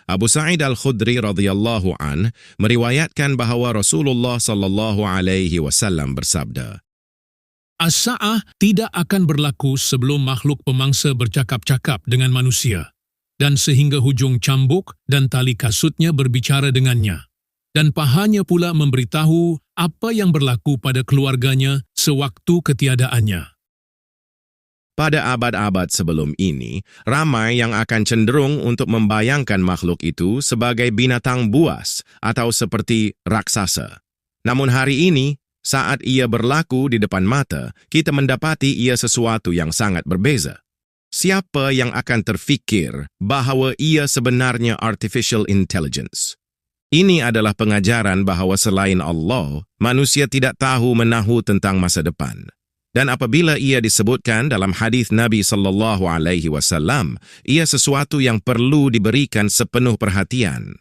Abu Sa'id Al-Khudri radhiyallahu an meriwayatkan bahawa Rasulullah sallallahu alaihi wasallam bersabda, As-sa'ah tidak akan berlaku sebelum makhluk pemangsa bercakap-cakap dengan manusia, dan sehingga hujung cambuk dan tali kasutnya berbicara dengannya, dan pahanya pula memberitahu apa yang berlaku pada keluarganya sewaktu ketiadaannya. Pada abad-abad sebelum ini, ramai yang akan cenderung untuk membayangkan makhluk itu sebagai binatang buas atau seperti raksasa. Namun hari ini, saat ia berlaku di depan mata, kita mendapati ia sesuatu yang sangat berbeza. Siapa yang akan terfikir bahawa ia sebenarnya artificial intelligence? Ini adalah pengajaran bahawa selain Allah, manusia tidak tahu menahu tentang masa depan. Dan apabila ia disebutkan dalam hadis Nabi sallallahu alaihi wasallam, ia sesuatu yang perlu diberikan sepenuh perhatian.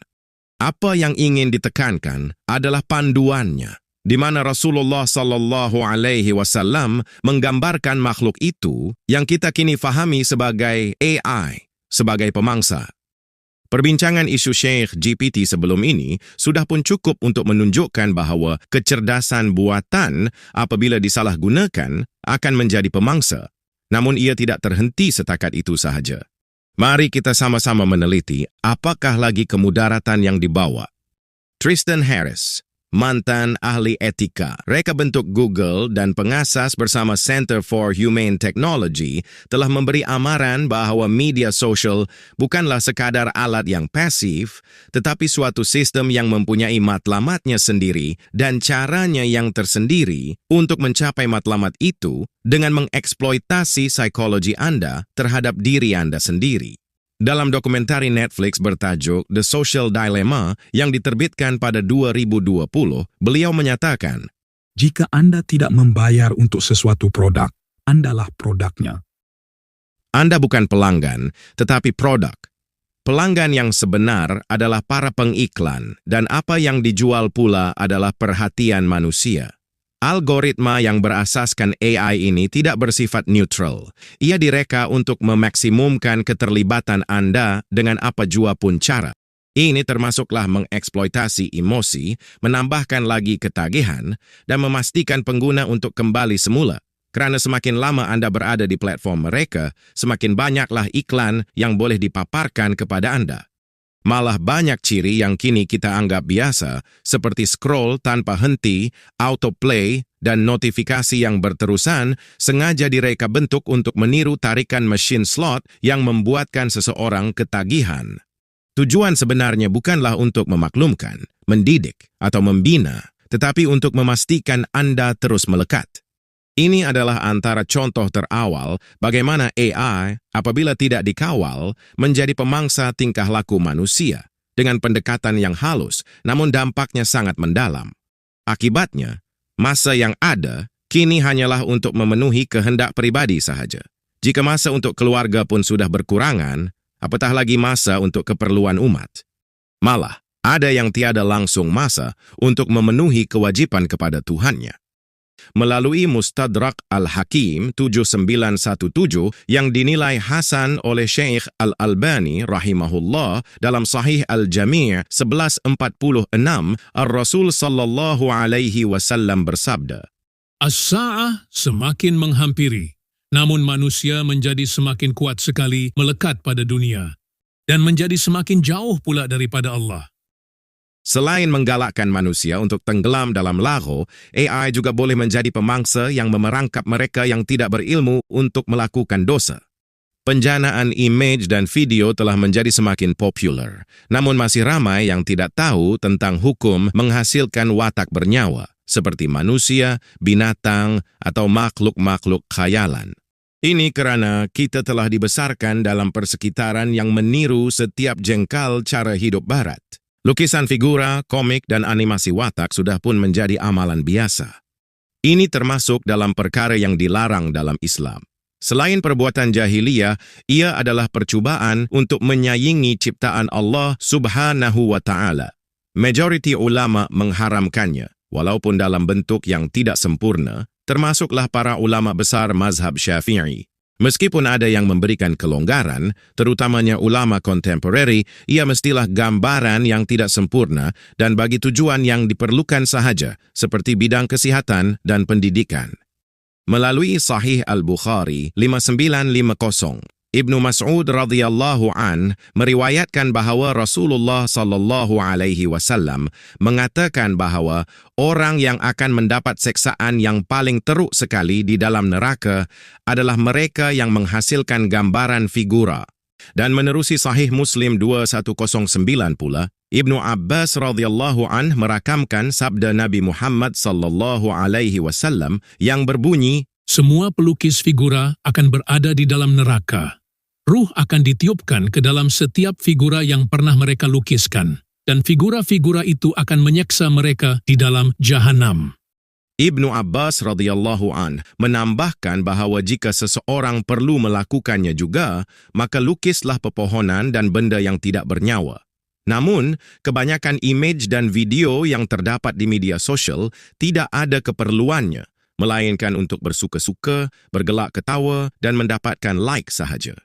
Apa yang ingin ditekankan adalah panduannya, di mana Rasulullah sallallahu alaihi wasallam menggambarkan makhluk itu yang kita kini fahami sebagai AI, sebagai pemangsa. Perbincangan isu Syekh GPT sebelum ini sudah pun cukup untuk menunjukkan bahawa kecerdasan buatan apabila disalahgunakan akan menjadi pemangsa. Namun ia tidak terhenti setakat itu sahaja. Mari kita sama-sama meneliti apakah lagi kemudaratan yang dibawa. Tristan Harris, mantan ahli etika, reka bentuk Google dan pengasas bersama Center for Humane Technology telah memberi amaran bahawa media sosial bukanlah sekadar alat yang pasif, tetapi suatu sistem yang mempunyai matlamatnya sendiri dan caranya yang tersendiri untuk mencapai matlamat itu dengan mengeksploitasi psikologi Anda terhadap diri Anda sendiri. Dalam dokumentari Netflix bertajuk The Social Dilemma yang diterbitkan pada 2020, beliau menyatakan, jika Anda tidak membayar untuk sesuatu produk, Andalah produknya. Anda bukan pelanggan, tetapi produk. Pelanggan yang sebenar adalah para pengiklan, dan apa yang dijual pula adalah perhatian manusia. Algoritma yang berasaskan AI ini tidak bersifat neutral. Ia direka untuk memaksimumkan keterlibatan Anda dengan apa jua pun cara. Ini termasuklah mengeksploitasi emosi, menambahkan lagi ketagihan, dan memastikan pengguna untuk kembali semula. Kerana semakin lama Anda berada di platform mereka, semakin banyaklah iklan yang boleh dipaparkan kepada Anda. Malah banyak ciri yang kini kita anggap biasa, seperti scroll tanpa henti, autoplay, dan notifikasi yang berterusan, sengaja direka bentuk untuk meniru tarikan mesin slot yang membuatkan seseorang ketagihan. Tujuan sebenarnya bukanlah untuk memaklumkan, mendidik, atau membina, tetapi untuk memastikan Anda terus melekat. Ini adalah antara contoh terawal bagaimana AI apabila tidak dikawal menjadi pemangsa tingkah laku manusia dengan pendekatan yang halus namun dampaknya sangat mendalam. Akibatnya, masa yang ada kini hanyalah untuk memenuhi kehendak pribadi sahaja. Jika masa untuk keluarga pun sudah berkurangan, apatah lagi masa untuk keperluan umat. Malah, ada yang tiada langsung masa untuk memenuhi kewajiban kepada Tuhannya. Melalui Mustadrak Al-Hakim 7917 yang dinilai hasan oleh Syekh Al-Albani rahimahullah dalam Sahih Al-Jami' 1146, Ar-Rasul sallallahu alaihi wasallam bersabda, As-sa'ah semakin menghampiri, namun manusia menjadi semakin kuat sekali melekat pada dunia dan menjadi semakin jauh pula daripada Allah. Selain menggalakkan manusia untuk tenggelam dalam lago, AI juga boleh menjadi pemangsa yang memerangkap mereka yang tidak berilmu untuk melakukan dosa. Penjanaan image dan video telah menjadi semakin populer, namun masih ramai yang tidak tahu tentang hukum menghasilkan watak bernyawa, seperti manusia, binatang, atau makhluk-makhluk khayalan. Ini kerana kita telah dibesarkan dalam persekitaran yang meniru setiap jengkal cara hidup barat. Lukisan figura, komik, dan animasi watak sudah pun menjadi amalan biasa. Ini termasuk dalam perkara yang dilarang dalam Islam. Selain perbuatan jahiliyah, ia adalah percubaan untuk menyaingi ciptaan Allah Subhanahu wa Ta'ala. Majoriti ulama mengharamkannya, walaupun dalam bentuk yang tidak sempurna, termasuklah para ulama besar mazhab Syafi'i. Meskipun ada yang memberikan kelonggaran, terutamanya ulama kontemporeri, ia mestilah gambaran yang tidak sempurna dan bagi tujuan yang diperlukan sahaja, seperti bidang kesihatan dan pendidikan. Melalui Sahih Al-Bukhari 5950, Ibnu Mas'ud radhiyallahu an meriwayatkan bahawa Rasulullah sallallahu alaihi wasallam mengatakan bahawa orang yang akan mendapat seksaan yang paling teruk sekali di dalam neraka adalah mereka yang menghasilkan gambaran figura. Dan menerusi Sahih Muslim 2109 pula, Ibnu Abbas radhiyallahu an merakamkan sabda Nabi Muhammad sallallahu alaihi wasallam yang berbunyi, Semua pelukis figura akan berada di dalam neraka. Ruh akan ditiupkan ke dalam setiap figura yang pernah mereka lukiskan, dan figura-figura itu akan menyeksa mereka di dalam jahanam. Ibnu Abbas radhiyallahu an menambahkan bahawa jika seseorang perlu melakukannya juga, maka lukislah pepohonan dan benda yang tidak bernyawa. Namun, kebanyakan imej dan video yang terdapat di media sosial tidak ada keperluannya, melainkan untuk bersuka-suka, bergelak ketawa dan mendapatkan like sahaja.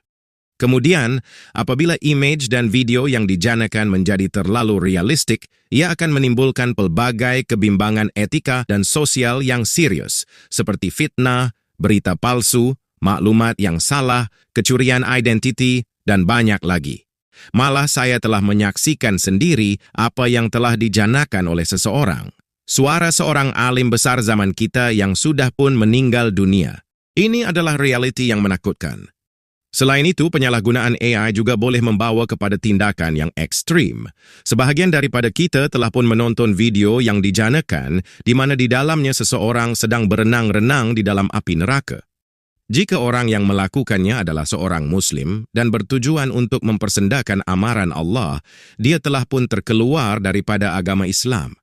Kemudian, apabila imej dan video yang dijanakan menjadi terlalu realistik, ia akan menimbulkan pelbagai kebimbangan etika dan sosial yang serius, seperti fitnah, berita palsu, maklumat yang salah, kecurian identiti, dan banyak lagi. Malah saya telah menyaksikan sendiri apa yang telah dijanakan oleh seseorang. Suara seorang alim besar zaman kita yang sudah pun meninggal dunia. Ini adalah realiti yang menakutkan. Selain itu, penyalahgunaan AI juga boleh membawa kepada tindakan yang ekstrim. Sebahagian daripada kita telah pun menonton video yang dijanakan di mana di dalamnya seseorang sedang berenang-renang di dalam api neraka. Jika orang yang melakukannya adalah seorang Muslim dan bertujuan untuk mempersendakan amaran Allah, dia telah pun terkeluar daripada agama Islam.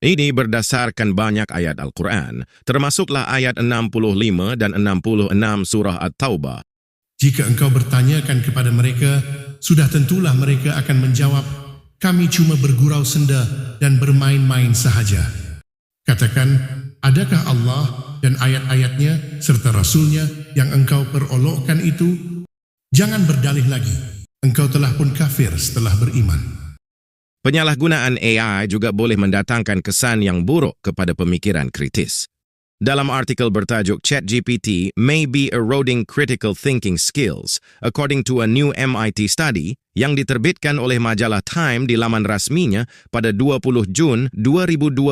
Ini berdasarkan banyak ayat Al-Quran, termasuklah ayat 65 dan 66 surah At-Taubah. Jika engkau bertanyakan kepada mereka, sudah tentulah mereka akan menjawab, kami cuma bergurau senda dan bermain-main sahaja. Katakan, adakah Allah dan ayat-ayatnya serta Rasulnya yang engkau perolokkan itu? Jangan berdalih lagi, engkau telah pun kafir setelah beriman. Penyalahgunaan AI juga boleh mendatangkan kesan yang buruk kepada pemikiran kritis. Dalam artikel bertajuk ChatGPT may be eroding critical thinking skills, according to a new MIT study yang diterbitkan oleh majalah Time di laman rasminya pada 20 Jun 2025.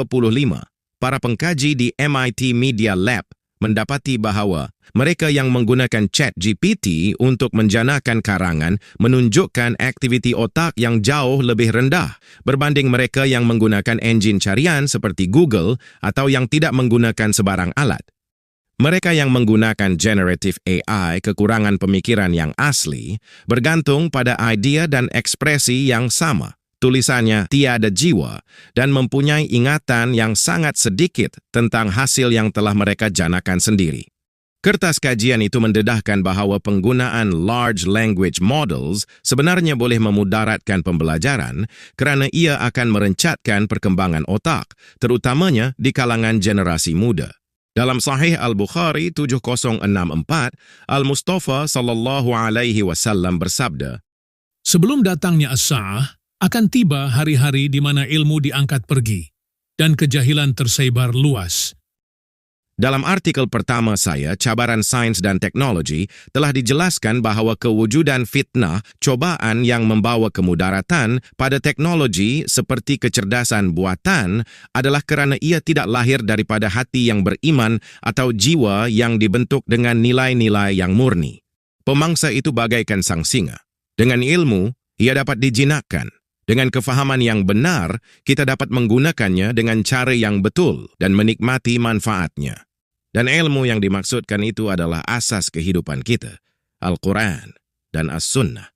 Para pengkaji di MIT Media Lab mendapati bahawa mereka yang menggunakan ChatGPT untuk menjanakan karangan menunjukkan aktiviti otak yang jauh lebih rendah berbanding mereka yang menggunakan enjin carian seperti Google atau yang tidak menggunakan sebarang alat. Mereka yang menggunakan generative AI kekurangan pemikiran yang asli bergantung pada idea dan ekspresi yang sama. Tulisannya tiada jiwa dan mempunyai ingatan yang sangat sedikit tentang hasil yang telah mereka janakan sendiri. Kertas kajian itu mendedahkan bahawa penggunaan large language models sebenarnya boleh memudaratkan pembelajaran kerana ia akan merencatkan perkembangan otak, terutamanya di kalangan generasi muda. Dalam Sahih Al-Bukhari 7064, Al-Mustafa sallallahu alaihi wasallam bersabda, Sebelum datangnya as-sa'ah, akan tiba hari-hari di mana ilmu diangkat pergi dan kejahilan tersebar luas. Dalam artikel pertama saya, Cabaran Sains dan Teknologi, telah dijelaskan bahawa kewujudan fitnah, cobaan yang membawa kemudaratan pada teknologi seperti kecerdasan buatan adalah kerana ia tidak lahir daripada hati yang beriman atau jiwa yang dibentuk dengan nilai-nilai yang murni. Pemangsa itu bagaikan sang singa. Dengan ilmu, ia dapat dijinakkan. Dengan kefahaman yang benar, kita dapat menggunakannya dengan cara yang betul dan menikmati manfaatnya. Dan ilmu yang dimaksudkan itu adalah asas kehidupan kita, Al-Quran dan As-Sunnah.